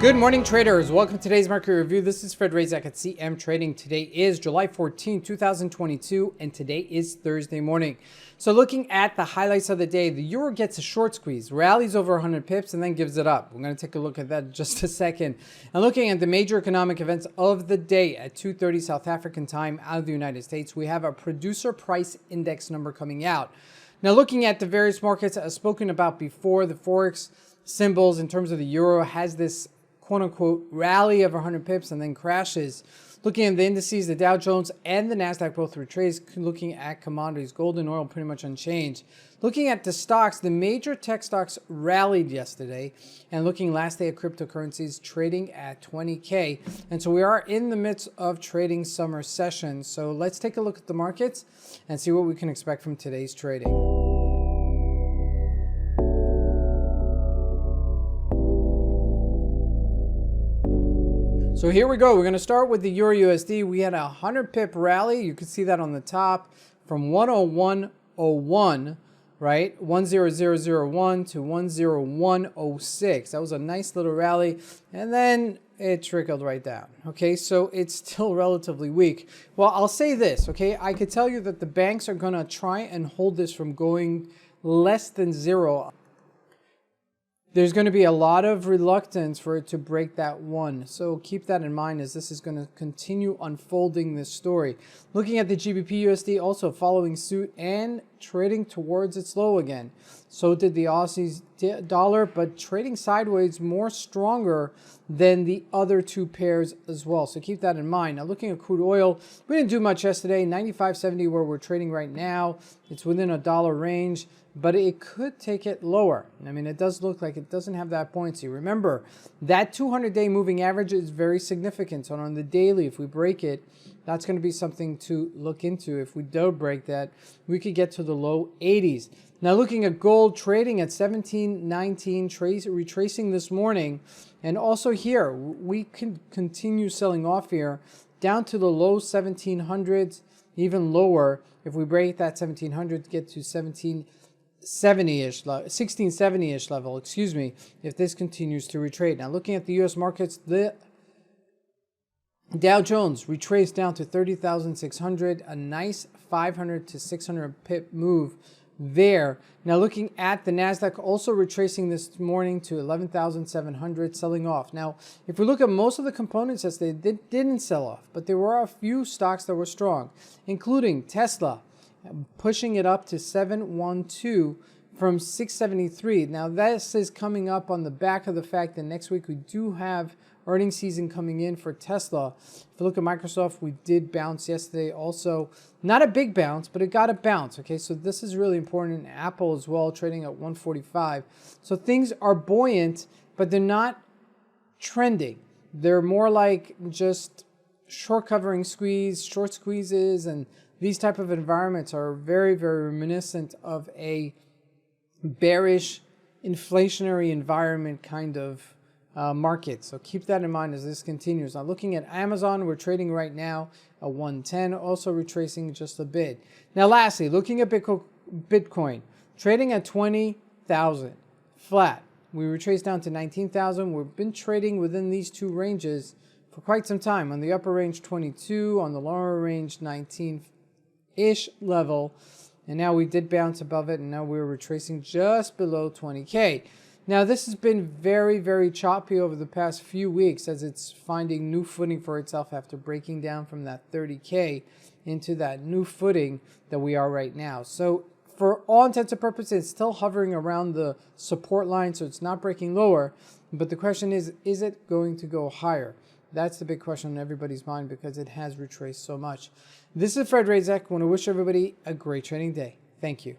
Good morning, traders. Welcome to today's market review. This is Razak at CMTrading. Today is July 14, 2022, and today is Thursday morning. So looking at the highlights of the day, the euro gets a short squeeze, rallies over 100 pips, and then gives it up. We're going to take a look at that in just a second. And looking at the major economic events of the day at 2:30 South African time out of the United States, we have a producer price index number coming out. Now looking at the various markets as spoken about before, the Forex symbols in terms of the euro has this quote-unquote rally of 100 pips and then crashes. Looking at the indices, the Dow Jones and the NASDAQ both retrace. Looking at commodities, gold and oil pretty much unchanged. Looking at the stocks, the major tech stocks rallied yesterday. And looking last day at cryptocurrencies, trading at 20K. And so we are in the midst of trading summer session. So let's take a look at the markets and see what we can expect from today's trading. So here we go. We're going to start with the Eur USD. We had a 100 pip rally. You can see that on the top from 101.01, right? 100.01 to 101.06. That was a nice little rally. And then it trickled right down. Okay, so it's still relatively weak. Well, I'll say this, okay? I could tell you that the banks are going to try and hold this from going less than zero. There's going to be a lot of reluctance for it to break that one. So keep that in mind as this is going to continue unfolding this story. Looking at the GBP USD also following suit and trading towards its low again. So did the Aussie Dollar, but trading sideways more stronger than the other two pairs as well. So keep that in mind. Now looking at crude oil, we didn't do much yesterday. 95.70 where we're trading right now. It's within a dollar range, but it could take it lower. I mean, it does look like it doesn't have that buoyancy. Remember, that 200-day moving average is very significant. So on the daily, if we break it, that's going to be something to look into. If we don't break that, we could get to the low 80s. Now looking at gold, trading at 17.19, retracing this morning. And also here, we can continue selling off here down to the low 1700s, even lower. If we break that 1700, get to 1670-ish level, excuse me, if this continues to retrade. Now looking at the US markets, the Dow Jones retraced down to 30,600, a nice 500 to 600 pip move there. Now looking at the NASDAQ, also retracing this morning to 11,700, selling off. Now, if we look at most of the components yesterday, they didn't sell off, but there were a few stocks that were strong, including Tesla, pushing it up to 712 from 673. Now, this is coming up on the back of the fact that next week we do have earnings season coming in for Tesla. If you look at Microsoft, we did bounce yesterday also. Not a big bounce, but it got a bounce. Okay, so this is really important. Apple as well, trading at 145. So things are buoyant, but they're not trending. They're more like just short covering squeeze, short squeezes, and these type of environments are very, very reminiscent of a bearish inflationary environment kind of market. So keep that in mind as this continues. Now looking at Amazon, we're trading right now at 110, also retracing just a bit. Now lastly, looking at Bitcoin, trading at 20,000 flat. We retraced down to 19,000. We've been trading within these two ranges for quite some time. On the upper range 22, on the lower range 19-ish level. And now we did bounce above it, and now we're retracing just below 20K. Now, this has been very, very choppy over the past few weeks as it's finding new footing for itself after breaking down from that 30K into that new footing that we are right now. So for all intents and purposes, it's still hovering around the support line, so it's not breaking lower. But the question is it going to go higher? That's the big question on everybody's mind because it has retraced so much. This is Razak. I want to wish everybody a great trading day. Thank you.